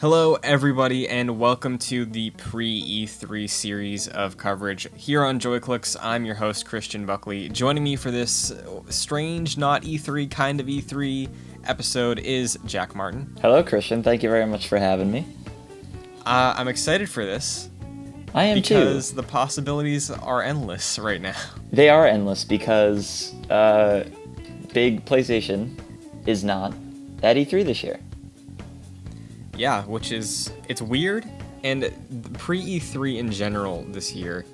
Hello everybody and welcome to the pre-E3 series of coverage. Here on JoyClicks, I'm your host Christian Buckley. Joining me for this strange, not E3, kind of E3 episode is Jack Martin. Hello Christian, thank you very much for having me. I'm excited for this. I am too. Because the possibilities are endless right now. They are endless because big PlayStation is not at E3 this year. Yeah, it's weird, and pre-E3 in general this year,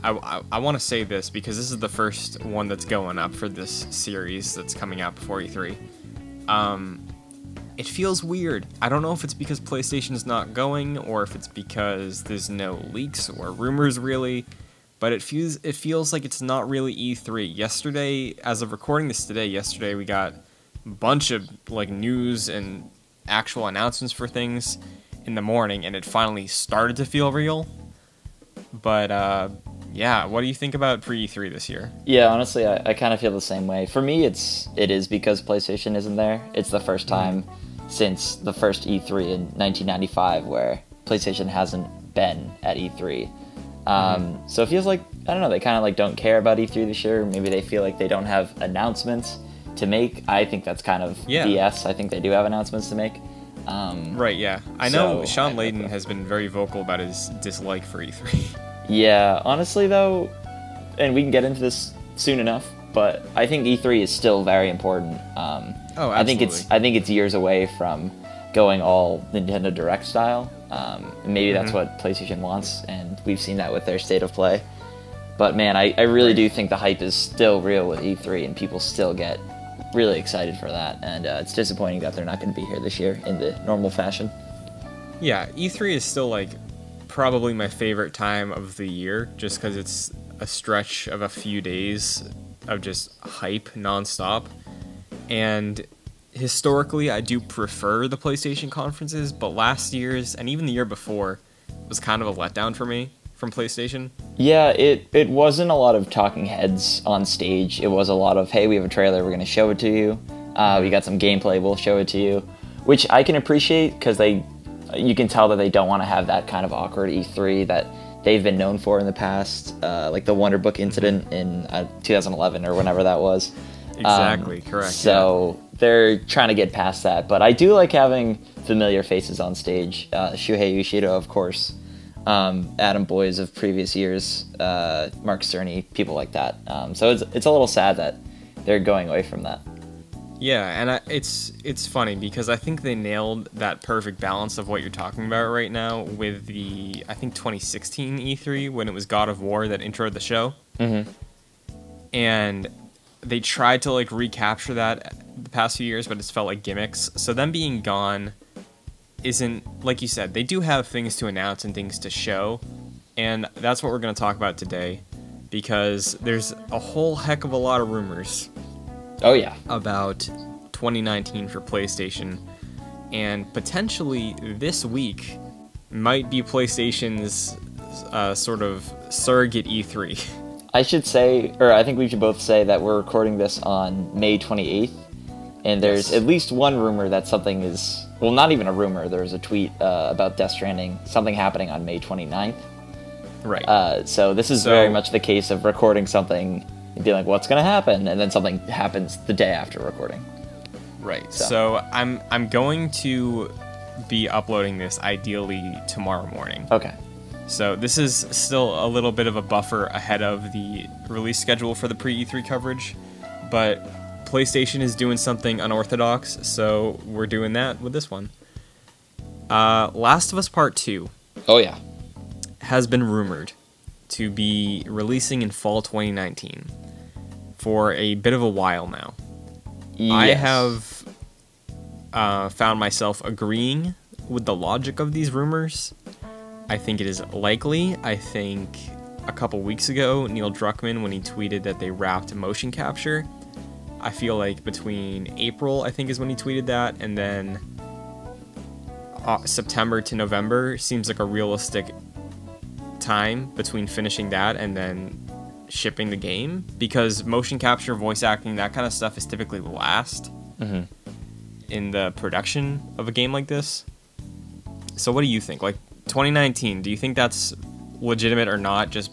I want to say this because this is the first one that's going up for this series that's coming out before E3. It feels weird. I don't know if it's because PlayStation's not going, or if it's because there's no leaks or rumors really, but it feels like it's not really E3. Yesterday, as of recording this today, we got a bunch of news and actual announcements for things in the morning, and it finally started to feel real. But yeah, what do you think about pre-E3 this year? Yeah, honestly, I kind of feel the same way. For me, it is because PlayStation isn't there. It's the first time since the first E3 in 1995 where PlayStation hasn't been at E3. So it feels like, I don't know, they kind of don't care about E3 this year. Maybe they feel like they don't have announcements to make. I think that's kind of BS. I think they do have announcements to make. Right, yeah. I know Sean Layden has been very vocal about his dislike for E3. Yeah, honestly though, and we can get into this soon enough, but I think E3 is still very important. Oh, absolutely. I think it's years away from going all Nintendo Direct style. Maybe that's what PlayStation wants, and we've seen that with their State of Play. But man, I really do think the hype is still real with E3, and people still get really excited for that, and it's disappointing that they're not going to be here this year in the normal fashion. Yeah, E3 is still probably my favorite time of the year, just because it's a stretch of a few days of just hype nonstop. And historically, I do prefer the PlayStation conferences, but last year's and even the year before was kind of a letdown for me from PlayStation. Yeah, it wasn't a lot of talking heads on stage. It was a lot of, hey, we have a trailer, we're going to show it to you. We got some gameplay, we'll show it to you. Which I can appreciate, because you can tell that they don't want to have that kind of awkward E3 that they've been known for in the past, like the Wonder Book incident in 2011 or whenever that was. Exactly, correct. So they're trying to get past that. But I do like having familiar faces on stage. Shuhei Yoshida, of course. Adam Boyes of previous years, Mark Cerny, people like that. So it's a little sad that they're going away from that. Yeah, and it's funny because I think they nailed that perfect balance of what you're talking about right now with the, I think, 2016 E3 when it was God of War that introed the show. Mm-hmm. And they tried to recapture that the past few years, but it's felt like gimmicks. So them being gone isn't, like you said, they do have things to announce and things to show, and that's what we're going to talk about today, because there's a whole heck of a lot of rumors about 2019 for PlayStation, and potentially this week might be PlayStation's sort of surrogate E3. I should say, or I think we should both say that we're recording this on May 28th, and there's at least one rumor that something is, well, not even a rumor, there was a tweet about Death Stranding, something happening on May 29th. Right. So this is very much the case of recording something and being like, what's going to happen? And then something happens the day after recording. Right. So I'm going to be uploading this ideally tomorrow morning. Okay. So this is still a little bit of a buffer ahead of the release schedule for the pre-E3 coverage, but PlayStation is doing something unorthodox, so we're doing that with this one. Last of Us Part 2 has been rumored to be releasing in fall 2019 for a bit of a while now. Yes. I have found myself agreeing with the logic of these rumors. I think it is likely. I think a couple weeks ago, Neil Druckmann, when he tweeted that they wrapped motion capture, I feel like between April, I think is when he tweeted that, and then September to November seems like a realistic time between finishing that and then shipping the game, because motion capture, voice acting, that kind of stuff is typically last in the production of a game like this. So what do you think? Like 2019, do you think that's legitimate or not? Just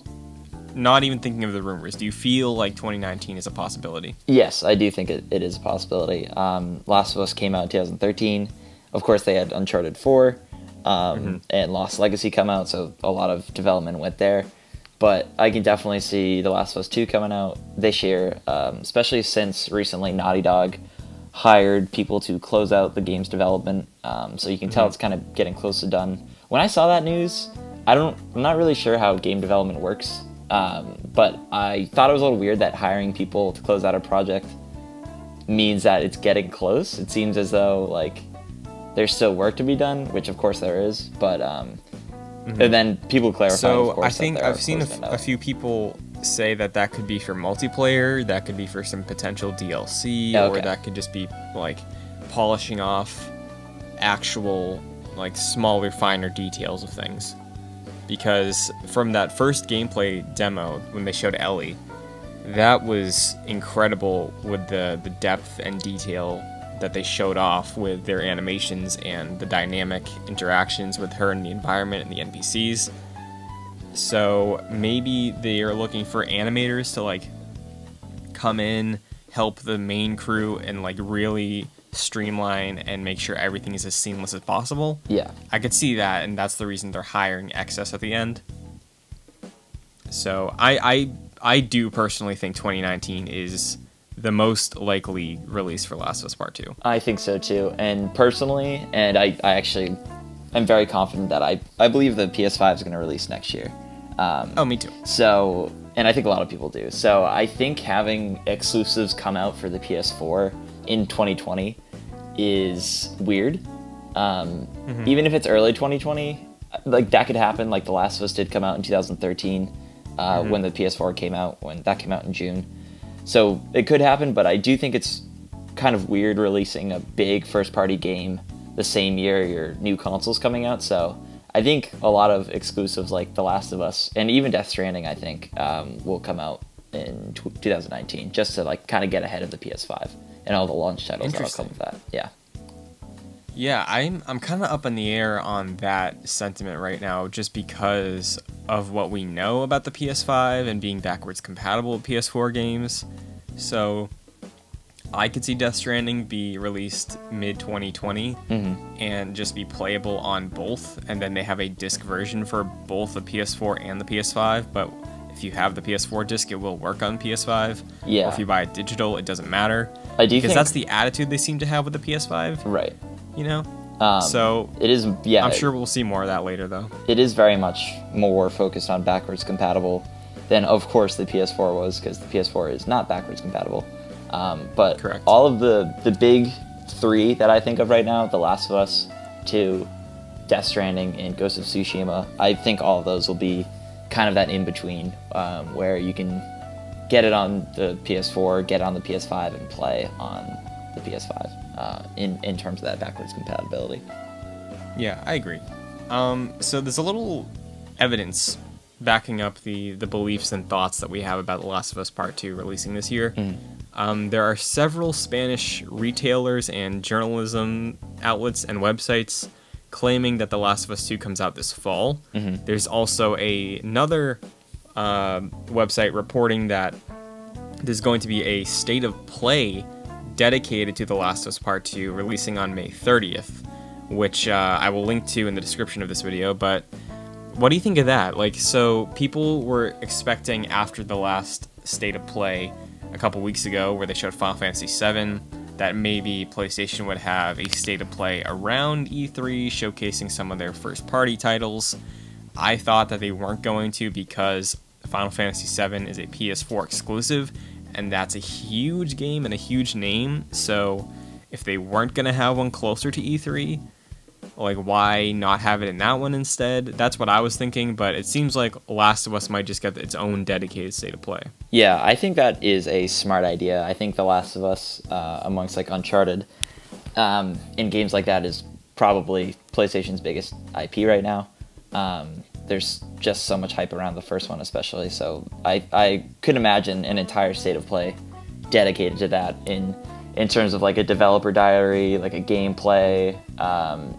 not even thinking of the rumors. Do you feel like 2019 is a possibility? Yes, I do think it is a possibility. Last of Us came out in 2013. Of course, they had Uncharted 4 and Lost Legacy come out, so a lot of development went there. But I can definitely see The Last of Us 2 coming out this year, especially since recently Naughty Dog hired people to close out the game's development. So you can tell it's kind of getting close to done. When I saw that news, I'm not really sure how game development works, but I thought it was a little weird that hiring people to close out a project means that it's getting close. It seems as though like there's still work to be done, which of course there is, but and then people clarify. So of course, I think I've seen a a few people say that could be for multiplayer, that could be for some potential DLC, or that could just be like polishing off actual like smaller, finer details of things. Because from that first gameplay demo when they showed Ellie, that was incredible with the depth and detail that they showed off with their animations and the dynamic interactions with her and the environment and the NPCs. So maybe they are looking for animators to like come in, help the main crew, and like really streamline and make sure everything is as seamless as possible. Yeah, I could see that, and that's the reason they're hiring Excess at the end. So I do personally think 2019 is the most likely release for Last of Us Part 2. I think so too, and personally, and I actually I'm very confident that I believe the PS5 is going to release next year. Oh, me too. So, and I think a lot of people do. So I think having exclusives come out for the PS4 in 2020 is weird. Even if it's early 2020, like that could happen. Like The Last of Us did come out in 2013 when the PS4 came out, when that came out in June. So it could happen, but I do think it's kind of weird releasing a big first-party game the same year your new console's coming out. So I think a lot of exclusives like The Last of Us and even Death Stranding, I think, will come out in 2019, just to like kind of get ahead of the PS5 and all the launch titles that'll come with that. Yeah. Yeah, I'm kind of up in the air on that sentiment right now, just because of what we know about the PS5 and being backwards compatible with PS4 games. So I could see Death Stranding be released mid-2020 and just be playable on both, and then they have a disc version for both the PS4 and the PS5, but if you have the PS4 disc, it will work on PS5. Yeah. Or if you buy it digital, it doesn't matter. I do because that's the attitude they seem to have with the PS5. Right. You know? So it is, yeah. I'm sure we'll see more of that later, though. It is very much more focused on backwards compatible than, of course, the PS4 was, because the PS4 is not backwards compatible. But Correct. all of the big three that I think of right now, The Last of Us 2, Death Stranding, and Ghost of Tsushima, I think all of those will be kind of that in-between, where you can get it on the PS4, get it on the PS5, and play on the PS5 in terms of that backwards compatibility. Yeah, I agree. So there's a little evidence backing up the beliefs and thoughts that we have about The Last of Us Part 2 releasing this year. There are several Spanish retailers and journalism outlets and websites claiming that The Last of Us 2 comes out this fall. There's also another website reporting that there's going to be a state of play dedicated to The Last of Us Part 2 releasing on May 30th, which I will link to in the description of this video. But what do you think of that? Like, so people were expecting after the last state of play a couple weeks ago where they showed Final Fantasy VII that maybe PlayStation would have a state of play around E3 showcasing some of their first party titles. I thought that they weren't going to, because Final Fantasy VII is a PS4 exclusive, and that's a huge game and a huge name. So if they weren't going to have one closer to E3, like, why not have it in that one instead? That's what I was thinking, but it seems like Last of Us might just get its own dedicated state of play. Yeah, I think that is a smart idea. I think The Last of Us, amongst like Uncharted, in games like that, is probably PlayStation's biggest IP right now. There's just so much hype around the first one especially, so I could imagine an entire state of play dedicated to that in in terms of like a developer diary, like a gameplay,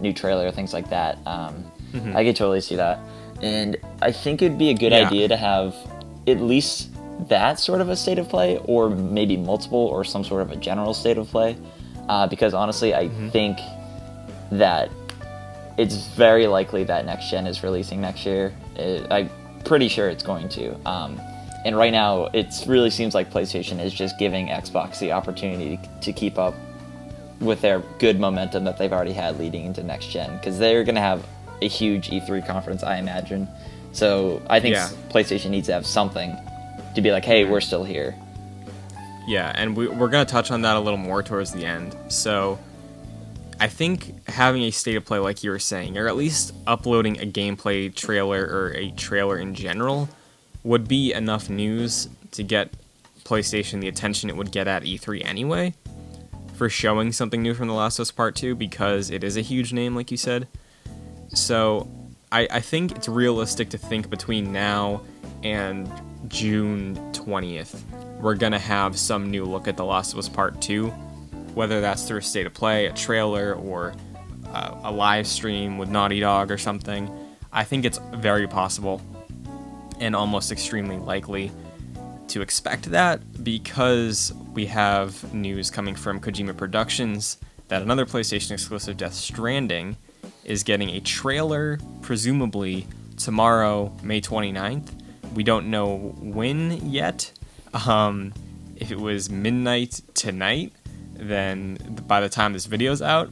new trailer, things like that. I could totally see that. And I think it'd be a good idea to have at least that sort of a state of play, or maybe multiple, or some sort of a general state of play. Because honestly, I think that it's very likely that next gen is releasing next year. I'm pretty sure it's going to. And right now, it really seems like PlayStation is just giving Xbox the opportunity to keep up with their good momentum that they've already had leading into next gen, because they're going to have a huge E3 conference, I imagine. So I think PlayStation needs to have something to be like, hey, we're still here. Yeah, and we're going to touch on that a little more towards the end. So I think having a state of play, like you were saying, or at least uploading a gameplay trailer or a trailer in general, would be enough news to get PlayStation the attention it would get at E3 anyway, for showing something new from The Last of Us Part 2, because it is a huge name, like you said. So I think it's realistic to think between now and June 20th, we're going to have some new look at The Last of Us Part 2, whether that's through a state of play, a trailer, or a live stream with Naughty Dog or something. I think it's very possible and almost extremely likely to expect that, because we have news coming from Kojima Productions that another PlayStation exclusive, Death Stranding, is getting a trailer, presumably tomorrow, May 29th. We don't know when yet. If it was midnight tonight, then by the time this video's out,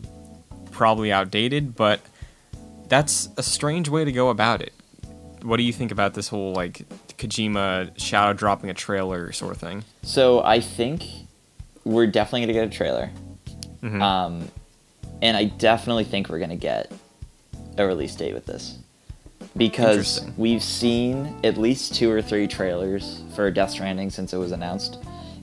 probably outdated, but that's a strange way to go about it. What do you think about this whole, like, Kojima shadow dropping a trailer sort of thing? So I think we're definitely going to get a trailer. And I definitely think we're going to get a release date with this. Because we've seen at least 2 or 3 trailers for Death Stranding since it was announced.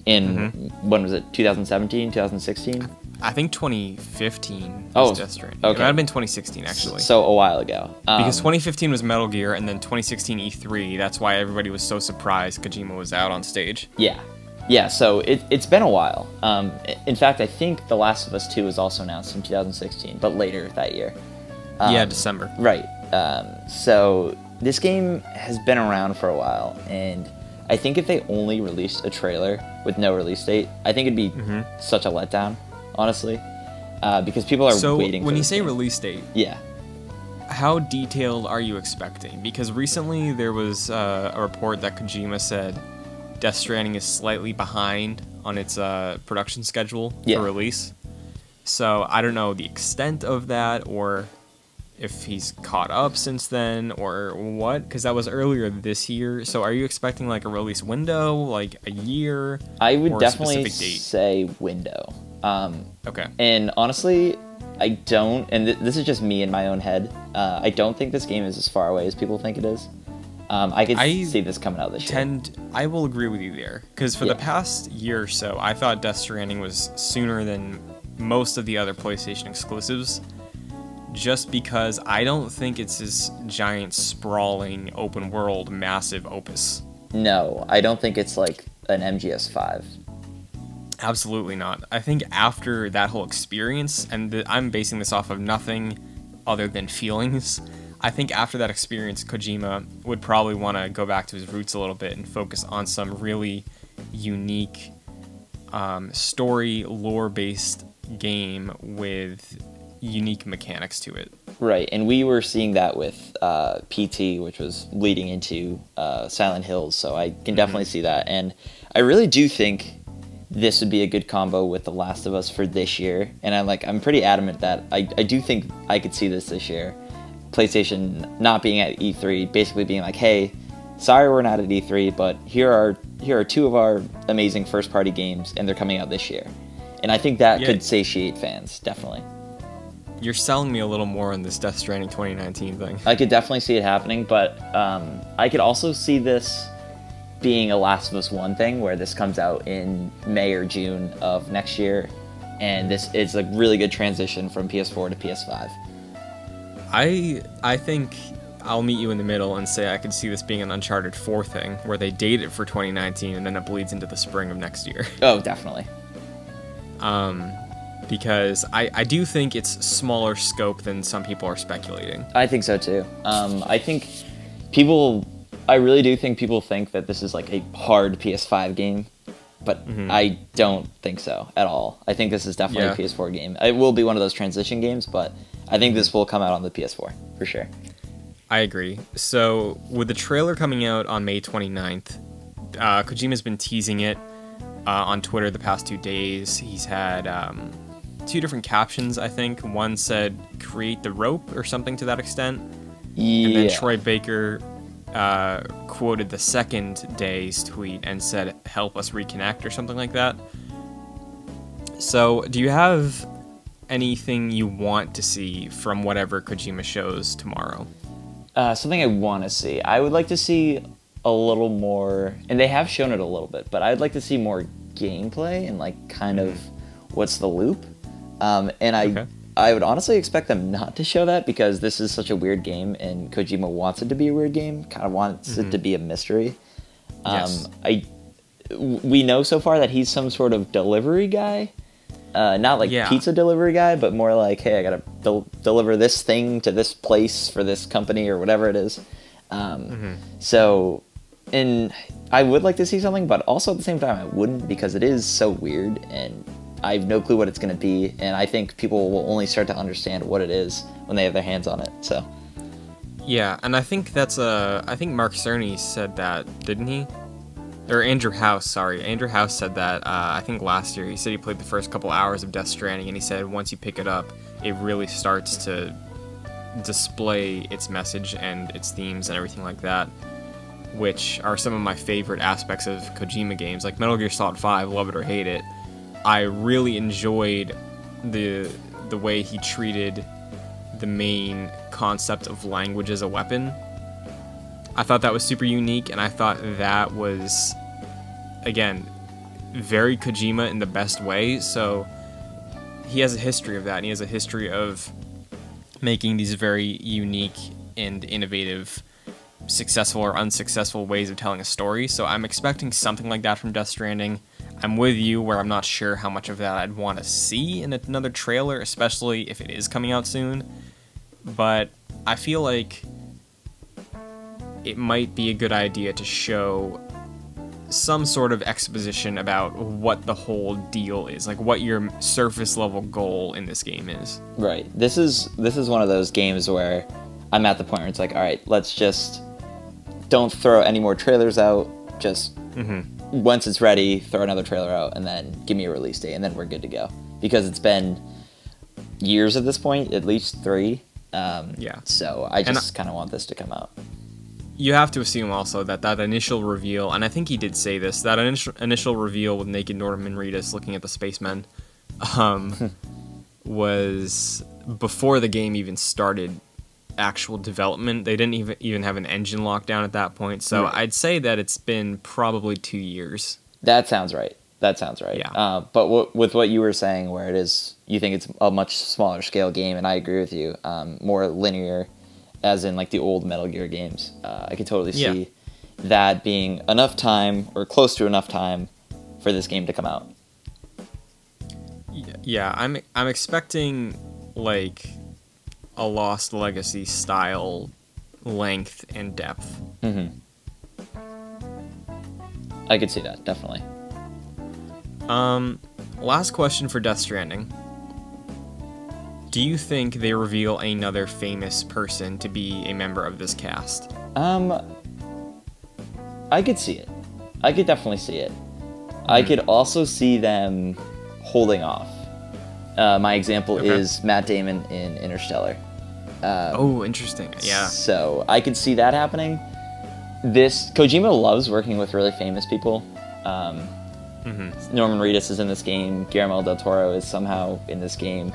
In, when was it, 2017, 2016? I think 2015 was Death Stranding. Okay. It might have been 2016, actually. So a while ago. Because 2015 was Metal Gear, and then 2016 E3. That's why everybody was so surprised Kojima was out on stage. Yeah. Yeah, so it's been a while. In fact, I think The Last of Us 2 was also announced in 2016, but later that year. Yeah, December. Right. So this game has been around for a while, and I think if they only released a trailer with no release date, I think it'd be such a letdown, honestly, because people are waiting for when you say release date, yeah, how detailed are you expecting? Because recently there was a report that Kojima said Death Stranding is slightly behind on its production schedule for release. So I don't know the extent of that, or if he's caught up since then, or what, because that was earlier this year. So are you expecting like a release window, like a year? I would definitely say window. Okay. And honestly, I don't, and this is just me in my own head, I don't think this game is as far away as people think it is. I could see this coming out this year. I will agree with you there, because for the past year or so, I thought Death Stranding was sooner than most of the other PlayStation exclusives, just because I don't think it's this giant, sprawling, open-world, massive opus. No, I don't think it's like an MGS5. Absolutely not. I think after that whole experience, and I'm basing this off of nothing other than feelings, I think after that experience, Kojima would probably want to go back to his roots a little bit and focus on some really unique story, lore-based game with unique mechanics to it. Right, and we were seeing that with PT, which was leading into Silent Hills, so I can definitely see that. And I really do think this would be a good combo with The Last of Us for this year, and I'm pretty adamant that I do think I could see this year. PlayStation not being at E3, basically being like, hey, sorry we're not at E3, but here are 2 of our amazing first-party games, and they're coming out this year. And I think that could satiate fans, definitely. You're selling me a little more on this Death Stranding 2019 thing. I could definitely see it happening, but I could also see this being a Last of Us 1 thing, where this comes out in May or June of next year, and this is a really good transition from PS4 to PS5. I think I'll meet you in the middle and say I could see this being an Uncharted 4 thing, where they date it for 2019 and then it bleeds into the spring of next year. Oh, definitely. because I do think it's smaller scope than some people are speculating. I think so too. I really do think people think that this is like a hard PS5 game, but I don't think so at all. I think this is definitely a PS4 game. It will be one of those transition games, but I think this will come out on the PS4 for sure. I agree. So with the trailer coming out on May 29th, Kojima's been teasing it on Twitter the past 2 days. He's had 2 different captions, I think. One said, "create the rope," or something to that extent. Yeah. And then Troy Baker quoted the second day's tweet and said, "help us reconnect," or something like that. So do you have anything you want to see from whatever Kojima shows tomorrow? Something I want to see. I would like to see a little more, and they have shown it a little bit, but I'd like to see more gameplay and like kind of what's the loop. I would honestly expect them not to show that because this is such a weird game and Kojima wants it to be a weird game, kind of wants it to be a mystery. Yes. We know so far that he's some sort of delivery guy. Not like pizza delivery guy, but more like, hey, I gotta deliver this thing to this place for this company or whatever it is. So, and I would like to see something, but also at the same time I wouldn't because it is so weird and I have no clue what it's gonna be. And I think people will only start to understand what it is when they have their hands on it. So. Yeah, and I think I think Mark Cerny said that, didn't he? Or Andrew House, sorry. Andrew House said that, I think last year. He said he played the first couple hours of Death Stranding, and he said once you pick it up, it really starts to display its message and its themes and everything like that, which are some of my favorite aspects of Kojima games. Like Metal Gear Solid 5, love it or hate it, I really enjoyed the way he treated the main concept of language as a weapon. I thought that was super unique, and I thought that was, again, very Kojima in the best way. So he has a history of that, and he has a history of making these very unique and innovative, successful or unsuccessful ways of telling a story. So I'm expecting something like that from Death Stranding. I'm with you where I'm not sure how much of that I'd want to see in another trailer, especially if it is coming out soon. But I feel like it might be a good idea to show some sort of exposition about what the whole deal is, like what your surface level goal in this game is. Right. This is one of those games where I'm at the point where it's like, all right, let's just don't throw any more trailers out. Just once it's ready, throw another trailer out, and then give me a release date, and then we're good to go. Because it's been years at this point, at least 3. So I just kind of want this to come out. You have to assume also that initial reveal, and I think he did say this, that initial reveal with naked Norman Reedus looking at the spacemen was before the game even started actual development. They didn't even have an engine lockdown at that point, so I'd say that it's been probably 2 years. That sounds right. Yeah. But with what you were saying, where it is, you think it's a much smaller scale game, and I agree with you, more linear, as in like the old Metal Gear games. I could totally see that being enough time, or close to enough time, for this game to come out. Yeah, I'm expecting like a Lost Legacy style length and depth. I could see that, definitely. Last question for Death Stranding. Do you think they reveal another famous person to be a member of this cast? I could see it. I could definitely see it. I could also see them holding off. My example is Matt Damon in Interstellar. Oh, interesting. Yeah. So I could see that happening. Kojima loves working with really famous people. Norman Reedus is in this game. Guillermo del Toro is somehow in this game.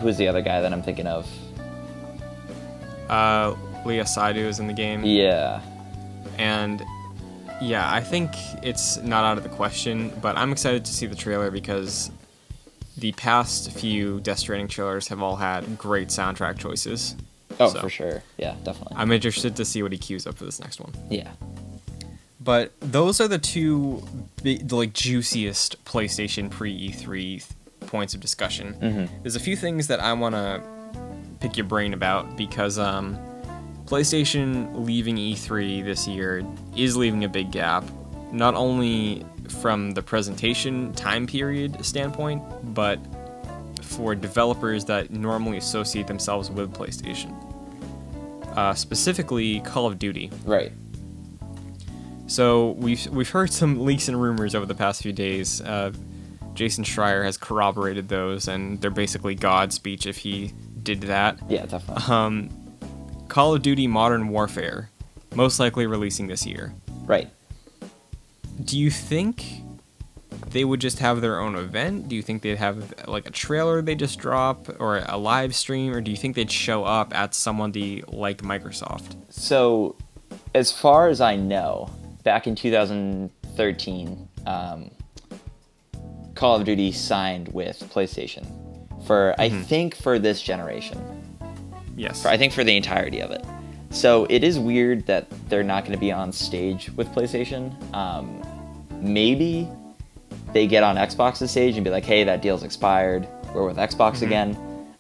Who's the other guy that I'm thinking of? Leah Seydoux is in the game. Yeah. And yeah, I think it's not out of the question, but I'm excited to see the trailer because the past few Death Stranding trailers have all had great soundtrack choices. Oh, so for sure. Yeah, definitely. I'm interested to see what he queues up for this next one. Yeah. But those are the two juiciest PlayStation pre-E3 points of discussion. There's a few things that I want to pick your brain about because PlayStation leaving E3 this year is leaving a big gap, not only from the presentation time period standpoint, but for developers that normally associate themselves with PlayStation. Specifically, Call of Duty. Right. So we've heard some leaks and rumors over the past few days. Jason Schreier has corroborated those, and they're basically God speech if he did that. Yeah, definitely. Call of Duty Modern Warfare, most likely releasing this year. Right. Do you think they would just have their own event? Do you think they'd have like a trailer they just drop or a live stream, or do you think they'd show up at somebody like Microsoft? So, as far as I know, back in 2013, Call of Duty signed with PlayStation for, I think, for this generation. Yes. I think for the entirety of it. So it is weird that they're not going to be on stage with PlayStation. Maybe they get on Xbox's stage and be like, hey, that deal's expired. We're with Xbox again.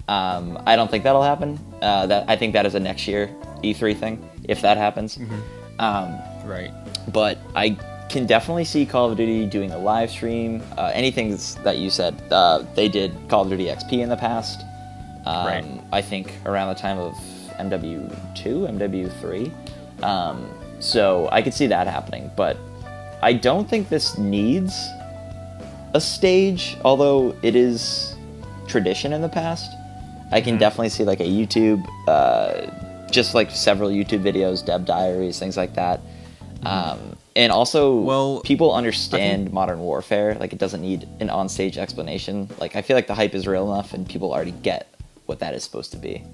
I don't think that'll happen. I think that is a next year E3 thing, if that happens. Right. But I can definitely see Call of Duty doing a live stream. Anything that you said. They did Call of Duty XP in the past. Right. I think around the time of MW2, MW3. So I could see that happening. But I don't think this needs a stage, although it is tradition in the past. I can definitely see like a YouTube, just like several YouTube videos, dev diaries, things like that. And also, people understand Modern Warfare. Like, it doesn't need an on-stage explanation. Like, I feel like the hype is real enough, and people already get what that is supposed to be.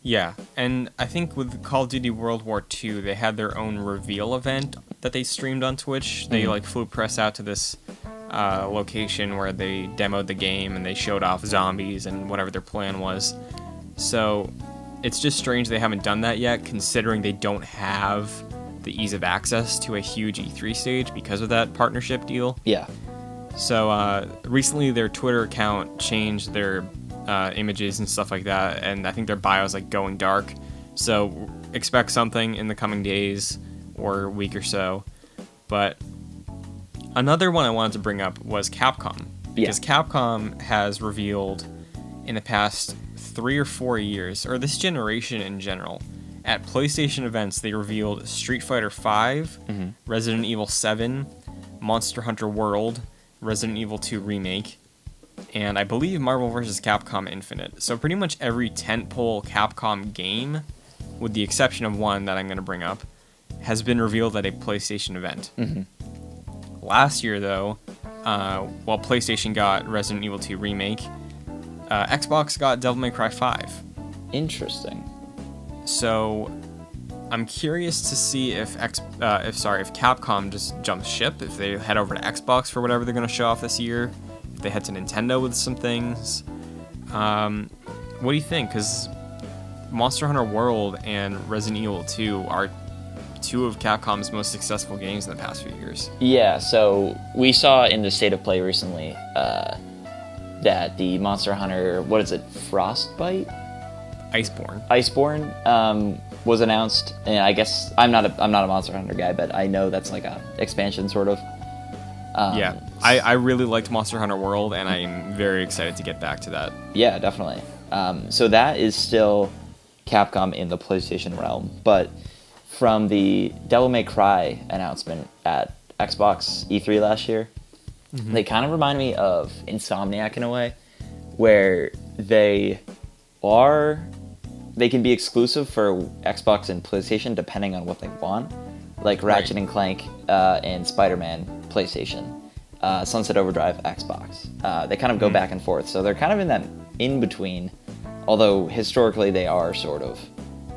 Yeah, and I think with Call of Duty World War II, they had their own reveal event that they streamed on Twitch. They like flew press out to this location where they demoed the game and they showed off zombies and whatever their plan was. So it's just strange they haven't done that yet, considering they don't have the ease of access to a huge E3 stage because of that partnership deal. Yeah. So recently their Twitter account changed their images and stuff like that, and I think their bio's like going dark. So expect something in the coming days or week or so. But another one I wanted to bring up was Capcom. Because Capcom has revealed in the past 3 or 4 years, or this generation in general, at PlayStation events, they revealed Street Fighter V, Resident Evil 7, Monster Hunter World, Resident Evil 2 Remake, and I believe Marvel vs. Capcom Infinite. So pretty much every tentpole Capcom game, with the exception of one that I'm going to bring up, has been revealed at a PlayStation event. Last year, though, while PlayStation got Resident Evil 2 Remake, Xbox got Devil May Cry 5. Interesting. So I'm curious to see if Capcom just jumps ship, if they head over to Xbox for whatever they're going to show off this year, if they head to Nintendo with some things. What do you think? Because Monster Hunter World and Resident Evil 2 are two of Capcom's most successful games in the past few years. Yeah, so we saw in the State of Play recently that the Monster Hunter, what is it, Frostbite? Iceborne was announced, and I guess I'm not a Monster Hunter guy, but I know that's like a expansion sort of. Yeah, I really liked Monster Hunter World, and I'm very excited to get back to that. Yeah, definitely. So that is still Capcom in the PlayStation realm, but from the Devil May Cry announcement at Xbox E3 last year, they kind of remind me of Insomniac in a way, where they can be exclusive for Xbox and PlayStation depending on what they want, like Ratchet and Clank and Spider-Man PlayStation, Sunset Overdrive Xbox. They kind of go back and forth, so they're kind of in that in-between, although historically they are sort of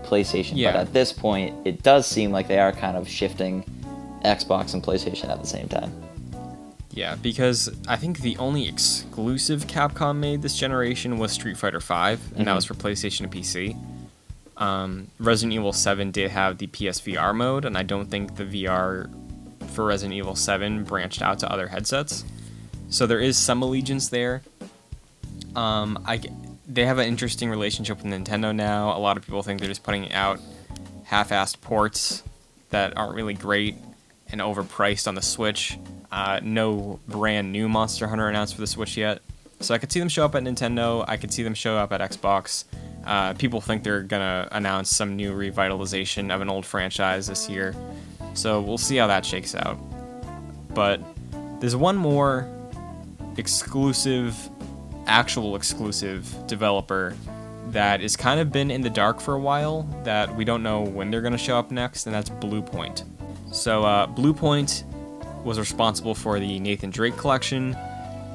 PlayStation, but at this point it does seem like they are kind of shifting Xbox and PlayStation at the same time. Yeah, because I think the only exclusive Capcom made this generation was Street Fighter V, and that was for PlayStation and PC. Resident Evil 7 did have the PSVR mode, and I don't think the VR for Resident Evil 7 branched out to other headsets. So there is some allegiance there. They have an interesting relationship with Nintendo now. A lot of people think they're just putting out half-assed ports that aren't really great and overpriced on the Switch. No brand new Monster Hunter announced for the Switch yet. So I could see them show up at Nintendo. I could see them show up at Xbox. People think they're going to announce some new revitalization of an old franchise this year. So we'll see how that shakes out. But there's one more actual exclusive developer that has kind of been in the dark for a while, that we don't know when they're going to show up next, and that's Bluepoint. So Bluepoint was responsible for the Nathan Drake collection.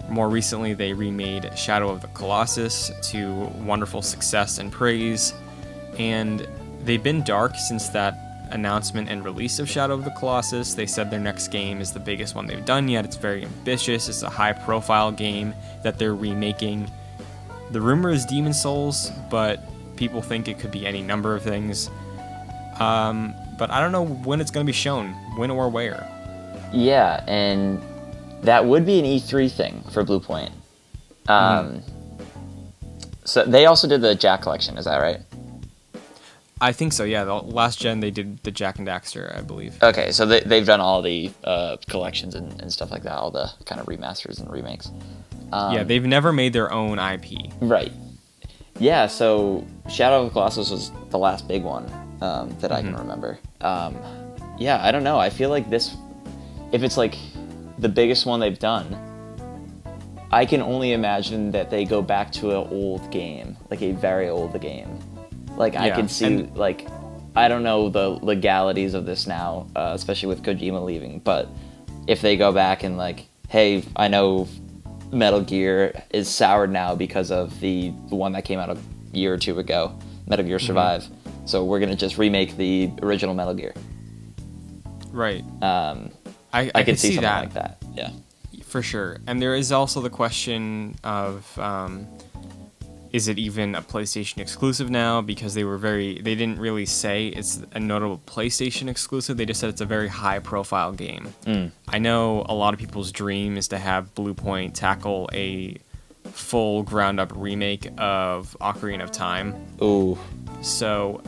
More recently, they remade Shadow of the Colossus to wonderful success and praise, and they've been dark since that announcement and release of Shadow of the Colossus. They said their next game is the biggest one they've done yet. It's very ambitious. It's a high-profile game that they're remaking. The rumor is Demon Souls, but people think it could be any number of things. But I don't know when it's going to be shown, when or where. Yeah, and that would be an E3 thing for Bluepoint. So they also did the Jack collection, is that right? I think so, yeah. The last gen, they did the Jack and Daxter, I believe. Okay, so they've done all the collections and stuff like that, all the kind of remasters and remakes. Yeah, they've never made their own IP. Right. Yeah, so Shadow of the Colossus was the last big one that I can remember. Yeah, I don't know. I feel like this, if it's like the biggest one they've done, I can only imagine that they go back to an old game, like a very old game. Like, I can see, like, I don't know the legalities of this now, especially with Kojima leaving, but if they go back and, like, hey, I know Metal Gear is soured now because of the one that came out a year or two ago, Metal Gear Survive, so we're going to just remake the original Metal Gear. Right. I could see something that. like that, yeah. For sure. And there is also the question of, is it even a PlayStation exclusive now? Because they didn't really say it's a notable PlayStation exclusive. They just said it's a very high profile game. I know a lot of people's dream is to have Bluepoint tackle a full ground up remake of Ocarina of Time. Ooh. So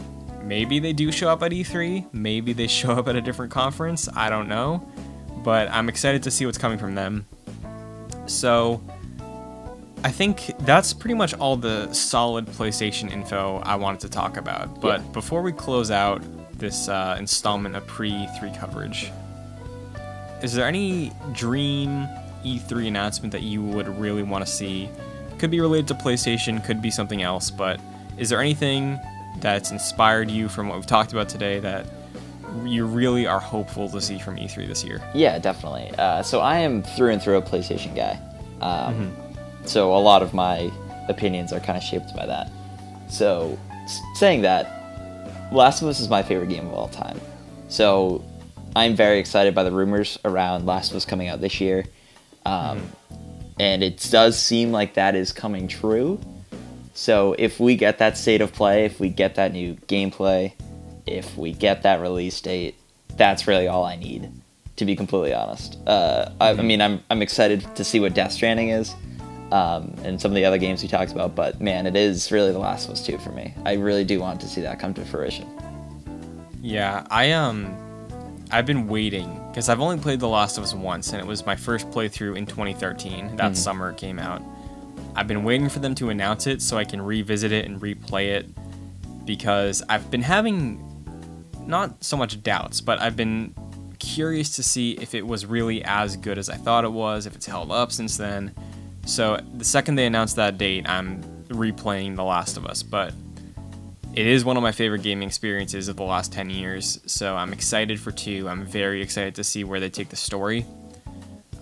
maybe they do show up at E3. Maybe they show up at a different conference. I don't know. But I'm excited to see what's coming from them. So I think that's pretty much all the solid PlayStation info I wanted to talk about. But before we close out this installment of pre-E3 coverage, is there any dream E3 announcement that you would really want to see? Could be related to PlayStation, could be something else, but is there anything that's inspired you from what we've talked about today that you really are hopeful to see from E3 this year? Yeah, definitely. So I am through and through a PlayStation guy. So a lot of my opinions are kind of shaped by that. So saying that, Last of Us is my favorite game of all time. So I'm very excited by the rumors around Last of Us coming out this year. And it does seem like that is coming true. So if we get that state of play, if we get that new gameplay, if we get that release date, that's really all I need, to be completely honest. I mean, I'm excited to see what Death Stranding is, and some of the other games we talked about, but man, it is really The Last of Us 2 for me. I really do want to see that come to fruition. Yeah, I've been waiting, because I've only played The Last of Us once, and it was my first playthrough in 2013. That summer it came out. I've been waiting for them to announce it so I can revisit it and replay it, because I've been having not so much doubts, but I've been curious to see if it was really as good as I thought it was, if it's held up since then. So the second they announced that date, I'm replaying The Last of Us, but it is one of my favorite gaming experiences of the last 10 years, so I'm excited for 2. I'm very excited to see where they take the story.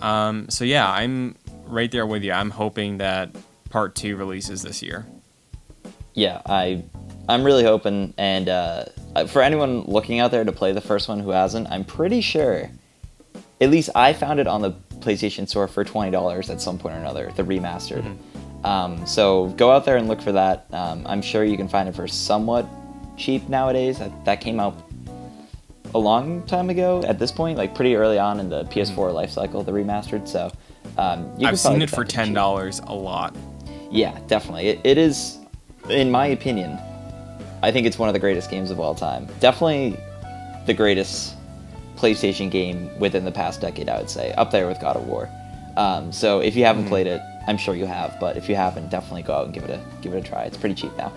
So yeah, I'm right there with you. I'm hoping that Part 2 releases this year. Yeah, I'm really hoping, and for anyone looking out there to play the first one who hasn't, I'm pretty sure, at least I found it on the PlayStation Store for $20 at some point or another, the remastered. So go out there and look for that. I'm sure you can find it for somewhat cheap nowadays. That came out a long time ago at this point, like pretty early on in the PS4 life cycle, the remastered. So I've seen it for $10 a lot. Yeah, definitely. It is, in my opinion, I think it's one of the greatest games of all time. Definitely the greatest PlayStation game within the past decade, I would say, up there with God of War. So if you haven't played it, I'm sure you have, but if you haven't, definitely go out and give it a try. It's pretty cheap now.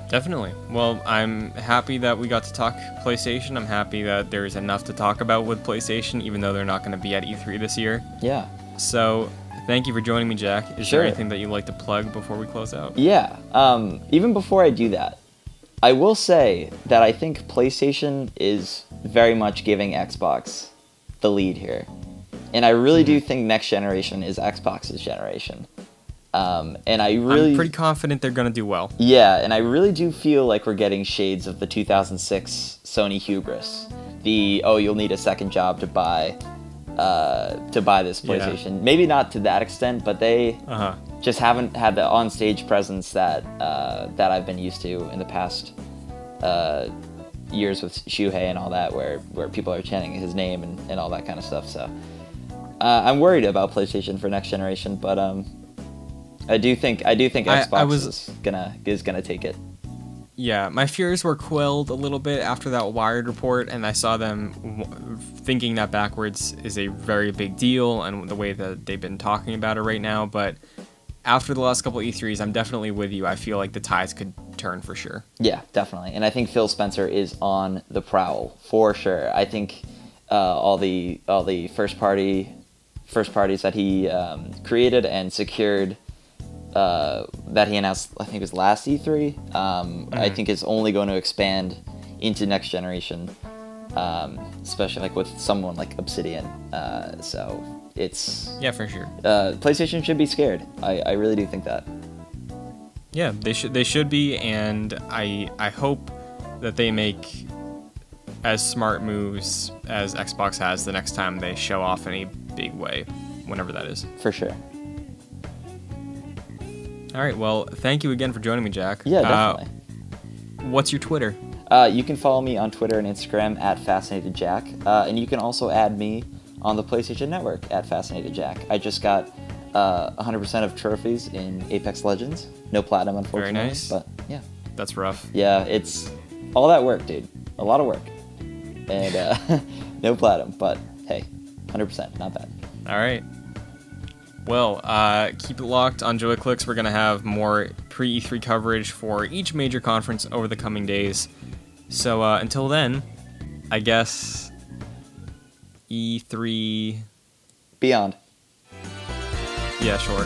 Definitely. Well, I'm happy that we got to talk PlayStation. I'm happy that there's enough to talk about with PlayStation, even though they're not going to be at E3 this year. Yeah. So thank you for joining me, Jack. Is Sure. there anything that you'd like to plug before we close out? Yeah. Even before I do that, I will say that I think PlayStation is very much giving Xbox the lead here. And I really do think next generation is Xbox's generation. And I'm pretty confident they're going to do well. Yeah, and I really do feel like we're getting shades of the 2006 Sony hubris. You'll need a second job to buy this PlayStation. Yeah. Maybe not to that extent, but they just haven't had the on-stage presence that I've been used to in the past years with Shuhei and all that, where people are chanting his name and all that kind of stuff. So I'm worried about PlayStation for next generation, but I do think Xbox is gonna take it. Yeah, my fears were quelled a little bit after that Wired report, and I saw them thinking that backwards is a very big deal, and the way that they've been talking about it right now. But after the last couple of E3s, I'm definitely with you. I feel like the tides could turn for sure. Yeah, definitely, and I think Phil Spencer is on the prowl for sure. I think all the first parties that he created and secured. That he announced, I think it was last E3, I think is only going to expand into next generation, especially like with someone like Obsidian. So it's... Yeah, for sure. PlayStation should be scared. I really do think that. Yeah, they should be, and I hope that they make as smart moves as Xbox has the next time they show off in a big way, whenever that is. For sure. All right, well, thank you again for joining me, Jack. Yeah, definitely. What's your Twitter? You can follow me on Twitter and Instagram at FascinatedJack, and you can also add me on the PlayStation Network at FascinatedJack. I just got 100% of trophies in Apex Legends. No platinum, unfortunately. Very nice. But yeah. That's rough. Yeah, it's all that work, dude. A lot of work. And no platinum, but hey, 100%, not bad. All right. Well, keep it locked on JoyClicks. We're going to have more pre-E3 coverage for each major conference over the coming days. So until then, I guess E3... Beyond. Yeah, sure.